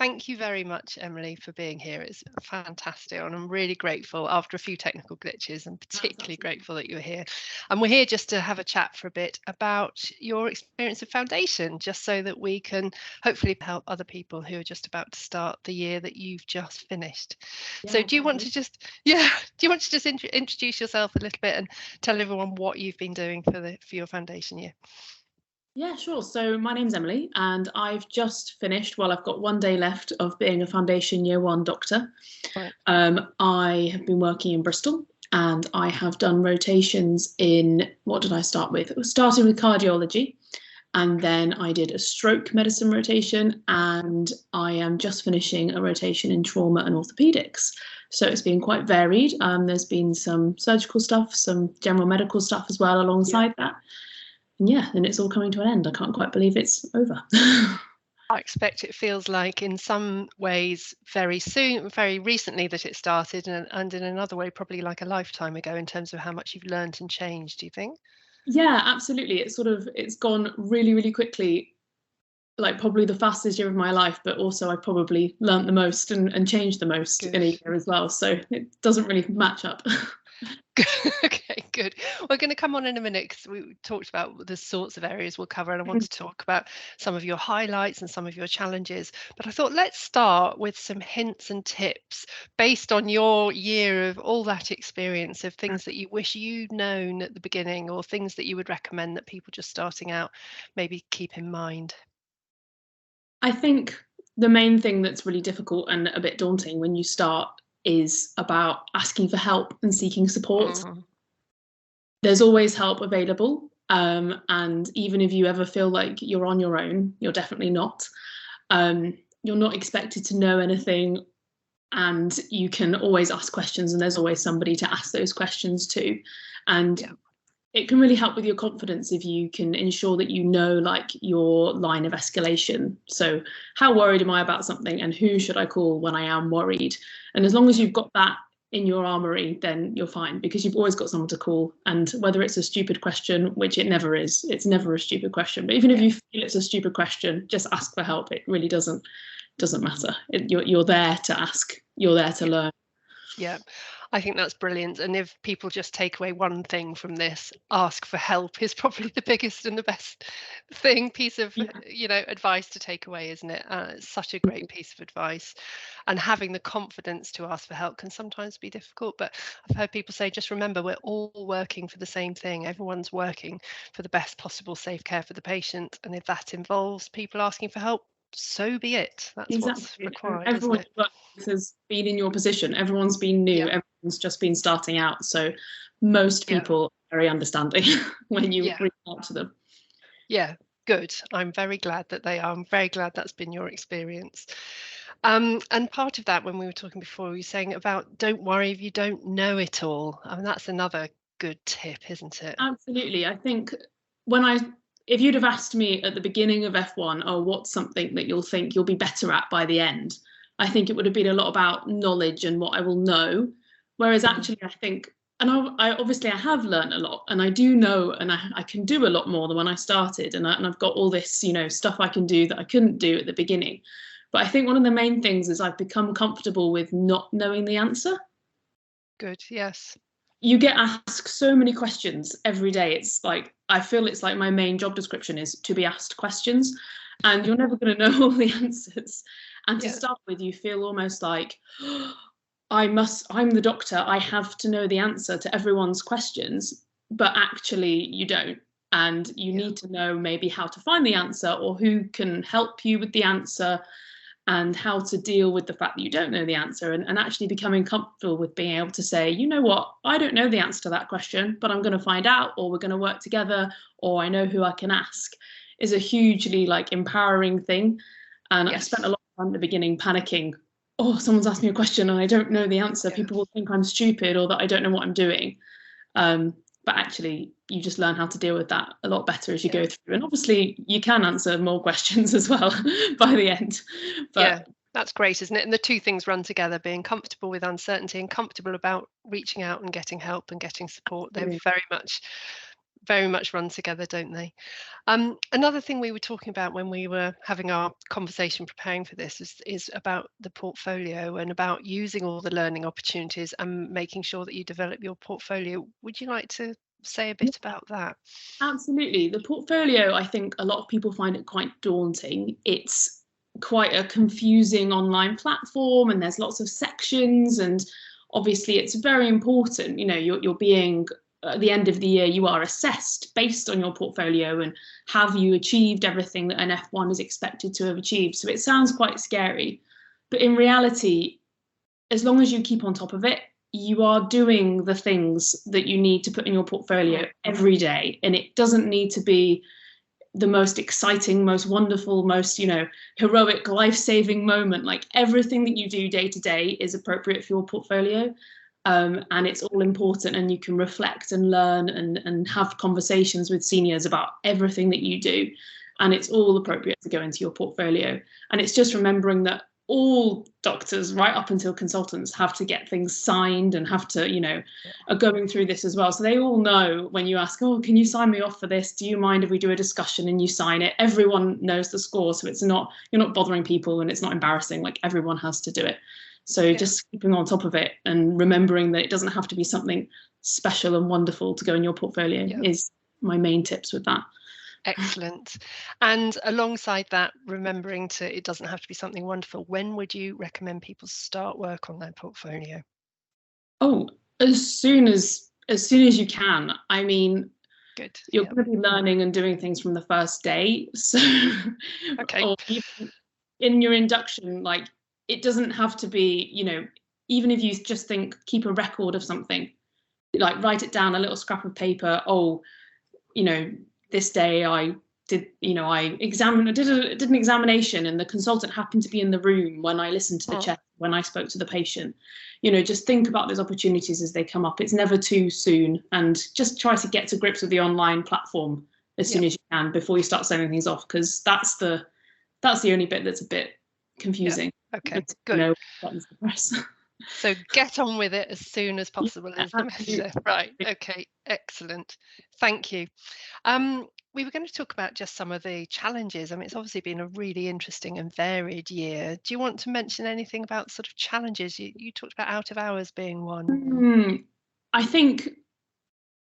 thank you very much, Emily, for being here. It's fantastic, and I'm really grateful after a few technical glitches. I'm That's particularly absolutely grateful that you're here. And we're here just to have a chat for a bit about your experience of foundation, just so that we can hopefully help other people who are just about to start the year that you've just finished. So yeah, do you want to just, yeah, do you want to just introduce yourself a little bit and tell everyone what you've been doing for your foundation year? yeah, sure. So my name's Emily, and I've just finished. Well, I've got 1 day left of being a foundation year 1 doctor. Right. I have been working in Bristol, and I have done rotations in, what did I start with? It was starting with cardiology, and then I did a stroke medicine rotation, and I am just finishing a rotation in trauma and orthopedics. So it's been quite varied. There's been some surgical stuff, some general medical stuff as well alongside that. And yeah, then it's all coming to an end. I can't quite believe it's over. I expect it feels like in some ways very soon, very recently that it started, and in another way probably like a lifetime ago in terms of how much you've learned and changed, do you think? Yeah, absolutely. It's gone really, really quickly, like probably the fastest year of my life, but also I probably learnt the most and changed the most Good. in a year as well. So it doesn't really match up. Okay, good. We're going to come on in a minute because we talked about the sorts of areas we'll cover, and I want to talk about some of your highlights and some of your challenges. But I thought let's start with some hints and tips based on your year of all that experience of things that you wish you'd known at the beginning, or things that you would recommend that people just starting out maybe keep in mind. I think the main thing that's really difficult and a bit daunting when you start is about asking for help and seeking support. Mm, There's always help available. And even if you ever feel like you're on your own, you're definitely not. You're not expected to know anything, and you can always ask questions, and there's always somebody to ask those questions to. And yeah. it can really help with your confidence if you can ensure that you know like your line of escalation. So how worried am I about something, and who should I call when I am worried? And as long as you've got that in your armory, then you're fine, because you've always got someone to call. And whether it's a stupid question, which it never is, it's never a stupid question, but even if Yeah. you feel it's a stupid question, just ask for help. It really doesn't matter. You're there to ask, you're there to Yeah. learn. Yeah, I think that's brilliant. And if people just take away one thing from this, ask for help is probably the biggest and the best piece of, Yeah. advice to take away, isn't it? It's such a great piece of advice. And having the confidence to ask for help can sometimes be difficult. But I've heard people say, just remember, we're all working for the same thing. Everyone's working for the best possible safe care for the patient. And if that involves people asking for help, so be it. That's what's Exactly. And required, isn't everyone it? who works has been in your position. Everyone's been new. Yeah. Everyone's just been starting out. So most Yeah. people are very understanding when you Yeah. reach out to them. Yeah, good. I'm very glad that they are. I'm very glad that's been your experience. And part of that, when we were talking before, we were saying about don't worry if you don't know it all. I mean, that's another good tip, isn't it? Absolutely. I think when if you'd have asked me at the beginning of F1, oh, what's something that you'll think you'll be better at by the end? I think it would have been a lot about knowledge and what I will know. Whereas Mm. actually, I think, and I obviously I have learned a lot, and I do know, and I can do a lot more than when I started, and I've got all this, stuff I can do that I couldn't do at the beginning. But I think one of the main things is I've become comfortable with not knowing the answer. Good. Yes. You get asked so many questions every day. It's like, I feel it's like my main job description is to be asked questions, and you're never going to know all the answers. And to Yeah. start with, you feel almost like, I'm the doctor, I have to know the answer to everyone's questions, but actually you don't. And you Yeah. need to know maybe how to find the answer, or who can help you with the answer, and how to deal with the fact that you don't know the answer, and actually becoming comfortable with being able to say, you know what, I don't know the answer to that question, but I'm going to find out, or we're going to work together, or I know who I can ask, is a hugely like empowering thing. And I spent a Yes. lot of time at the beginning panicking. Oh, someone's asked me a question and I don't know the answer. Yeah. People will think I'm stupid or that I don't know what I'm doing. But actually, you just learn how to deal with that a lot better as you Yeah. go through. And obviously, you can answer more questions as well by the end. Yeah. But That's great, isn't it? And the two things run together, being comfortable with uncertainty and comfortable about reaching out and getting help and getting support. They're very much run together, don't they? Another thing we were talking about when we were having our conversation preparing for this is about the portfolio and about using all the learning opportunities and making sure that you develop your portfolio. Would you like to say a bit about that? Absolutely. The portfolio, I think a lot of people find it quite daunting. It's quite a confusing online platform, and there's lots of sections, and obviously it's very important. You know, you're being, at the end of the year, you are assessed based on your portfolio and have you achieved everything that an F1 is expected to have achieved. So it sounds quite scary, but in reality, as long as you keep on top of it, you are doing the things that you need to put in your portfolio every day. And it doesn't need to be the most exciting, most wonderful, most, you know, heroic, life-saving moment. Like, everything that you do day to day is appropriate for your portfolio. And it's all important, and you can reflect and learn and have conversations with seniors about everything that you do. And it's all appropriate to go into your portfolio. And it's just remembering that all doctors, right up until consultants, have to get things signed and have to, you know, are going through this as well. So they all know when you ask, oh, can you sign me off for this? Do you mind if we do a discussion and you sign it? Everyone knows the score. So it's not, you're not bothering people, and it's not embarrassing. Like, everyone has to do it. So just keeping on top of it and remembering that it doesn't have to be something special and wonderful to go in your portfolio is my main tips with that. Excellent. And alongside that, remembering it doesn't have to be something wonderful. When would you recommend people start work on their portfolio? Oh, as soon as you can. I mean, good. You're going to be learning and doing things from the first day. So, or even in your induction, like, it doesn't have to be, you know, even if you just think, keep a record of something, like write it down, a little scrap of paper. Oh, you know, this day I did, you know, I did an examination, and the consultant happened to be in the room when I listened to the chest, when I spoke to the patient. You know, just think about those opportunities as they come up. It's never too soon, and just try to get to grips with the online platform as soon as you can before you start sending things off, because that's the only bit that's a bit confusing. Okay, good. You know, buttons to press. So get on with it as soon as possible is the message. Right. Okay. Excellent. Thank you. We were going to talk about just some of the challenges. I mean, it's obviously been a really interesting and varied year. Do you want to mention anything about sort of challenges? You talked about out of hours being one. I think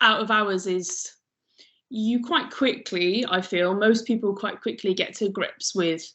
out of hours is, you quite quickly, I feel, most people quite quickly get to grips with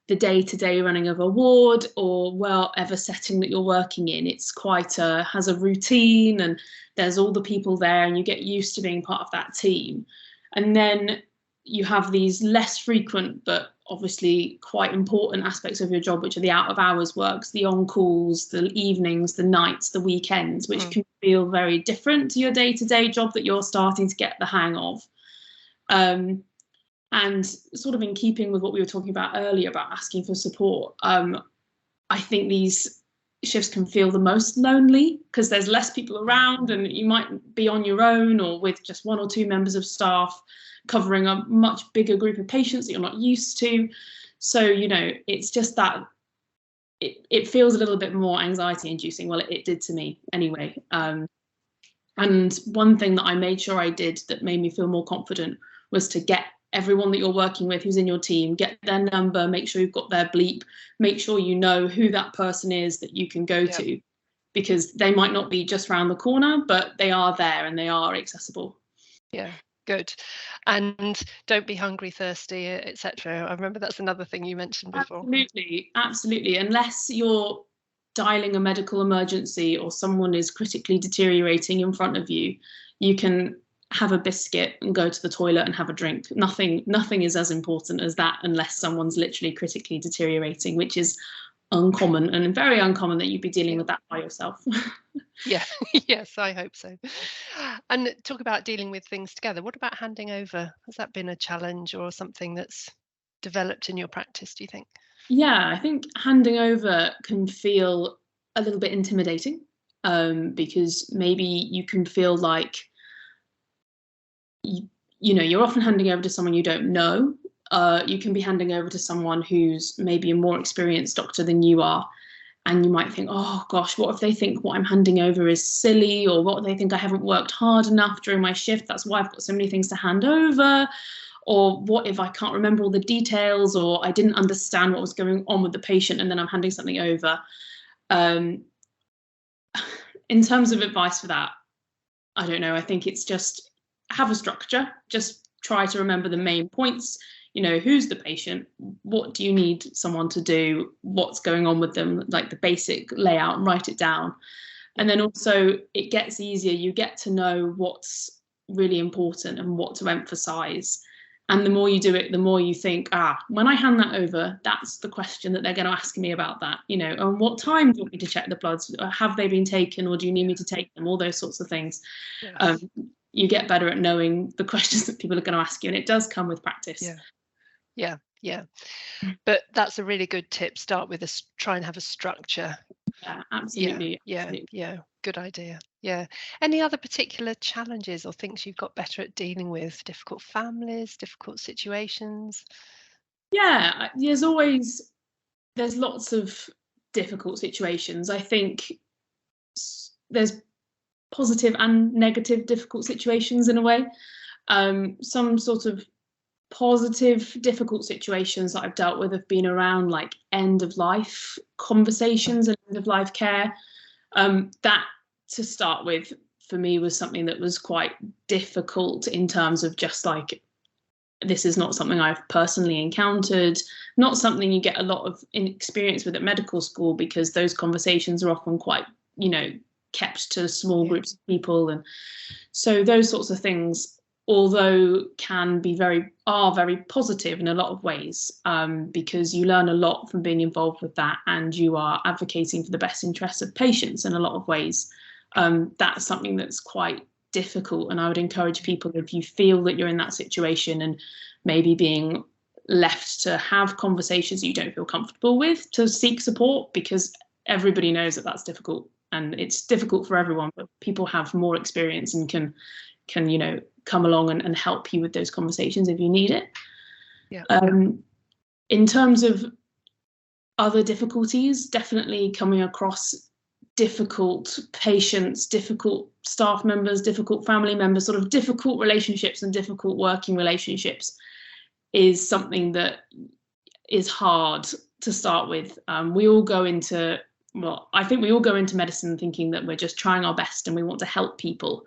the day-to-day running of a ward or whatever setting that you're working in. It's quite has a routine, and there's all the people there, and you get used to being part of that team. And then you have these less frequent but obviously quite important aspects of your job, which are the out of hours works, the on-calls, the evenings, the nights, the weekends, which can feel very different to your day-to-day job that you're starting to get the hang of. And sort of in keeping with what we were talking about earlier about asking for support, I think these shifts can feel the most lonely because there's less people around, and you might be on your own or with just one or two members of staff covering a much bigger group of patients that you're not used to. So, you know, it's just that it feels a little bit more anxiety inducing. Well, it did to me anyway. And one thing that I made sure I did that made me feel more confident was to get everyone that you're working with who's in your team, get their number, make sure you've got their bleep, make sure you know who that person is that you can go to, because they might not be just around the corner, but they are there and they are accessible. Yeah, good. And don't be hungry, thirsty, etc. I remember that's another thing you mentioned before. Absolutely. Unless you're dialing a medical emergency or someone is critically deteriorating in front of you, you can have a biscuit and go to the toilet and have a drink. Nothing is as important as that unless someone's literally critically deteriorating, which is uncommon, and very uncommon that you'd be dealing with that by yourself. Yeah, yes, I hope so. And talk about dealing with things together. What about handing over? Has that been a challenge or something that's developed in your practice, do you think? Yeah, I think handing over can feel a little bit intimidating, because maybe you can feel like you know, you're often handing over to someone you don't know. You can be handing over to someone who's maybe a more experienced doctor than you are, And you might think, oh gosh, what if they think what I'm handing over is silly, or what if they think I haven't worked hard enough during my shift? That's why I've got so many things to hand over. Or what if I can't remember all the details, or I didn't understand what was going on with the patient and then I'm handing something over. In terms of advice for that, I don't know. I think it's just have a structure. Just try to remember the main points. You know, who's the patient? What do you need someone to do? What's going on with them? Like the basic layout, and write it down. And then also it gets easier. You get to know what's really important and what to emphasize. And the more you do it, the more you think, when I hand that over, that's the question that they're going to ask me about that, you know, and what time do you want me to check the bloods? Have they been taken, or do you need me to take them? All those sorts of things. Yes. You get better at knowing the questions that people are going to ask you, and it does come with practice. Yeah. But that's a really good tip. Start with try and have a structure. Yeah, absolutely. Yeah. Good idea. Yeah. Any other particular challenges or things you've got better at dealing with? Difficult families, difficult situations? Yeah, there's lots of difficult situations. I think there's positive and negative difficult situations in a way. Some sort of positive difficult situations that I've dealt with have been around like end of life conversations and end of life care. That, to start with, for me was something that was quite difficult in terms of just like, this is not something I've personally encountered, not something you get a lot of experience with at medical school, because those conversations are often quite, you know, kept to small groups of people. And so those sorts of things, although are very positive in a lot of ways, because you learn a lot from being involved with that, and you are advocating for the best interests of patients in a lot of ways. That's something that's quite difficult, and I would encourage people, if you feel that you're in that situation and maybe being left to have conversations that you don't feel comfortable with, to seek support, because everybody knows that that's difficult, and it's difficult for everyone, but people have more experience and can you know, come along and help you with those conversations if you need it. In terms of other difficulties, definitely coming across difficult patients, difficult staff members, difficult family members, sort of difficult relationships and difficult working relationships is something that is hard to start with. We all go into, I think we all go into medicine thinking that we're just trying our best and we want to help people.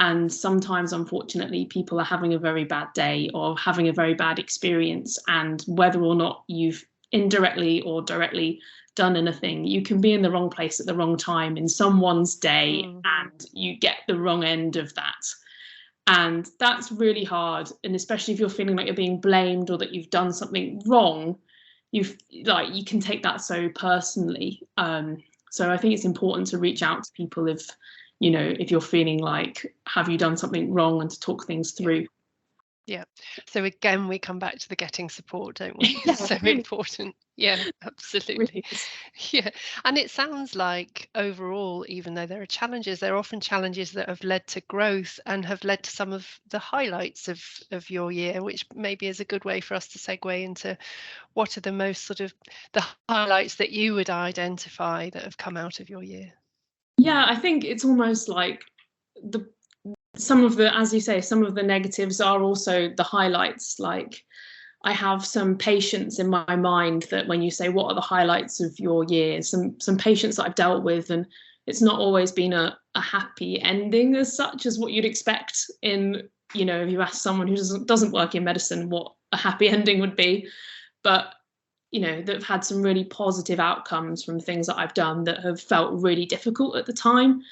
And sometimes, unfortunately, people are having a very bad day or having a very bad experience. And whether or not you've indirectly or directly done anything, you can be in the wrong place at the wrong time in someone's day, and you get the wrong end of that. And that's really hard. And especially if you're feeling like you're being blamed or that you've done something wrong, you can take that so personally. So I think it's important to reach out to people if you're feeling like, have you done something wrong, and to talk things through. Yeah. So again, we come back to the getting support, don't we? It's so important. Yeah, absolutely. Yeah. And it sounds like overall, even though there are challenges, there are often challenges that have led to growth and have led to some of the highlights of your year, which maybe is a good way for us to segue into what are the most sort of the highlights that you would identify that have come out of your year. Yeah, I think it's almost like some of the negatives are also the highlights. Like, I have some patients in my mind that when you say, what are the highlights of your year? Some patients that I've dealt with, and it's not always been a happy ending as such as what you'd expect in, if you ask someone who doesn't work in medicine what a happy ending would be. But that have had some really positive outcomes from things that I've done that have felt really difficult at the time.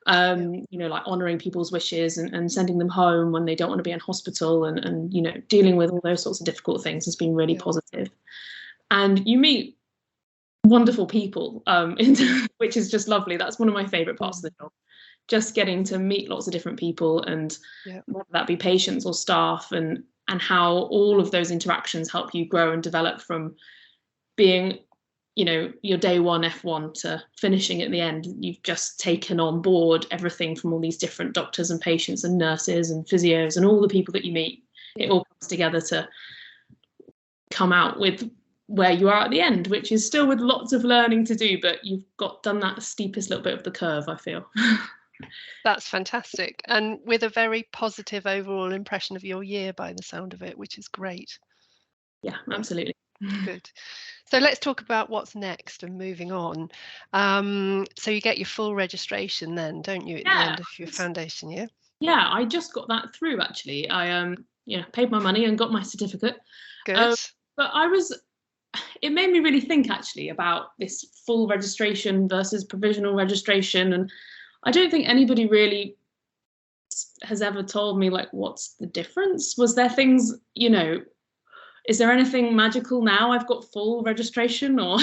Like honouring people's wishes and sending them home when they don't want to be in hospital, and dealing with all those sorts of difficult things has been really positive. And you meet wonderful people, which is just lovely. That's one of my favourite parts of the job. Just getting to meet lots of different people, and whether that be patients or staff, and how all of those interactions help you grow and develop from being your day one F1 to finishing at the end. You've just taken on board everything from all these different doctors and patients and nurses and physios and all the people that you meet. It all comes together to come out with where you are at the end, which is still with lots of learning to do, but you've done that steepest little bit of the curve, I feel. That's fantastic. And with a very positive overall impression of your year by the sound of it, which is great. Yeah, absolutely. Good. So let's talk about what's next and moving on. So you get your full registration then, don't you, at the end of your foundation year? Yeah, I just got that through actually. I paid my money and got my certificate. Good. But it made me really think actually about this full registration versus provisional registration, and I don't think anybody really has ever told me like what's the difference. Was there things, is there anything magical now I've got full registration, or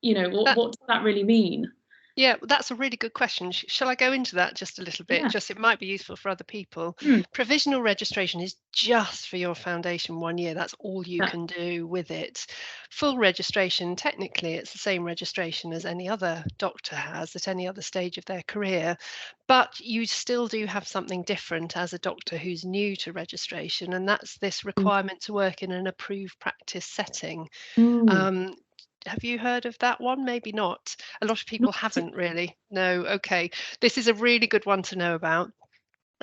what does that really mean? Yeah, that's a really good question. Shall I go into that just a little bit? Yeah. Just it might be useful for other people. Provisional registration is just for your foundation 1 year. That's all you can do with it. Full registration, technically, it's the same registration as any other doctor has at any other stage of their career. But you still do have something different as a doctor who's new to registration, and that's this requirement to work in an approved practice setting. Have you heard of that one? Maybe not. A lot of people haven't really. No, okay. This is a really good one to know about.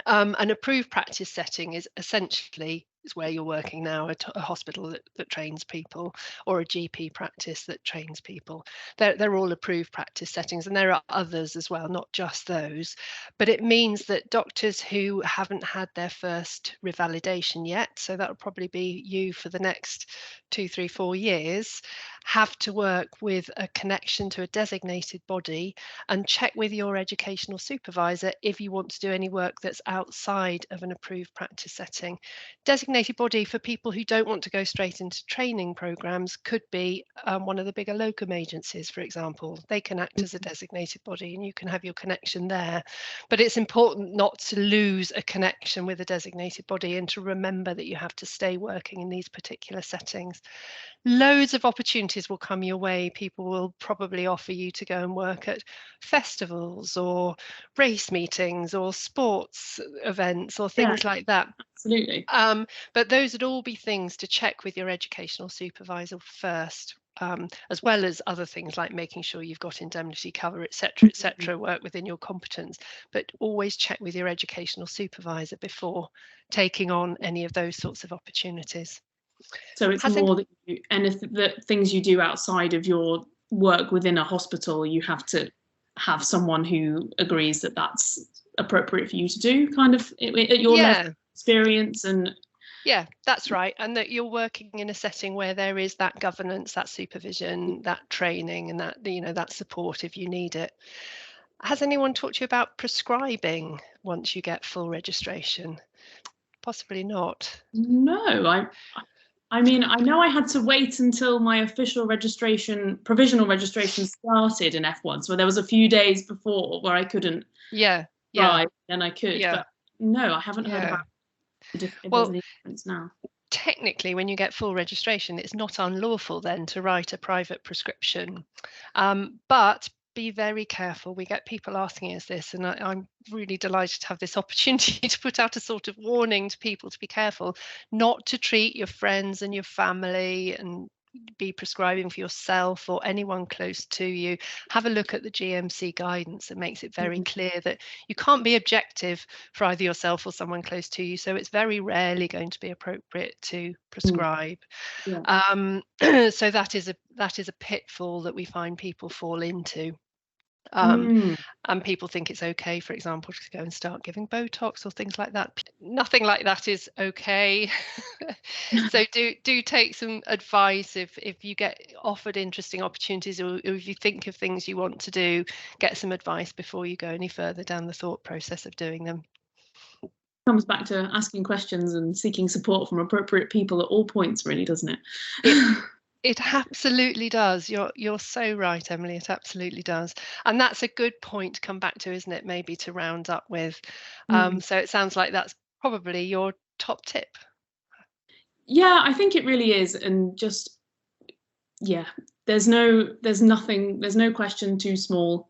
An approved practice setting is essentially where you're working now, a hospital that trains people, or a GP practice that trains people. They're all approved practice settings, and there are others as well, not just those. But it means that doctors who haven't had their first revalidation yet, so that will probably be you for the next 2, 3, 4 years, have to work with a connection to a designated body and check with your educational supervisor if you want to do any work that's outside of an approved practice setting. Designated body, for people who don't want to go straight into training programs, could be one of the bigger locum agencies, for example. They can act as a designated body and you can have your connection there. But it's important not to lose a connection with a designated body and to remember that you have to stay working in these particular settings. Loads of opportunities will come your way. People will probably offer you to go and work at festivals or race meetings or sports events or things like that. Absolutely. But those would all be things to check with your educational supervisor first, as well as other things like making sure you've got indemnity cover, etc., work within your competence. But always check with your educational supervisor before taking on any of those sorts of opportunities. So it's more that the things you do outside of your work within a hospital, you have to have someone who agrees that that's appropriate for you to do, kind of at your level of experience. And yeah, that's right. And that you're working in a setting where there is that governance, that supervision, that training, and that that support if you need it. Has anyone talked to you about prescribing once you get full registration? Possibly not. No, I mean, I know I had to wait until my official provisional registration started in F1. So there was a few days before where I couldn't drive, then I could. But no, I haven't heard about if there's any difference now. Technically, when you get full registration, it's not unlawful then to write a private prescription. But be very careful. We get people asking us this, and I'm really delighted to have this opportunity to put out a sort of warning to people to be careful not to treat your friends and your family and be prescribing for yourself or anyone close to you. Have a look at the GMC guidance. It makes it very clear that you can't be objective for either yourself or someone close to you. So it's very rarely going to be appropriate to prescribe. So that is a pitfall that we find people fall into. And people think it's okay, for example, to go and start giving Botox or things like that. Nothing like that is okay. So do take some advice if you get offered interesting opportunities, or if you think of things you want to do, get some advice before you go any further down the thought process of doing them. Comes back to asking questions and seeking support from appropriate people at all points, really, doesn't it? It absolutely does. You're so right, Emily. It absolutely does. And that's a good point to come back to, isn't it? Maybe to round up with. So it sounds like that's probably your top tip. Yeah, I think it really is. And just, there's no question too small,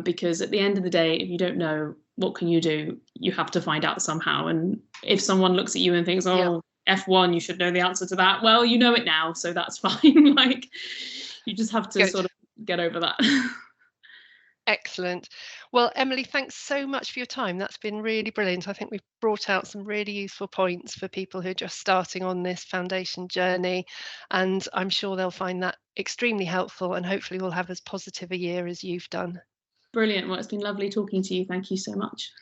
because at the end of the day, if you don't know, what can you do? You have to find out somehow. And if someone looks at you and thinks, F1, you should know the answer to that. Well, you know it now, so that's fine. Like, you just have to Good. sort of get over that. Excellent. Well, Emily, thanks so much for your time. That's been really brilliant. I think we've brought out some really useful points for people who are just starting on this foundation journey, and I'm sure they'll find that extremely helpful, and hopefully we'll have as positive a year as you've done. Brilliant. Well, it's been lovely talking to you. Thank you so much.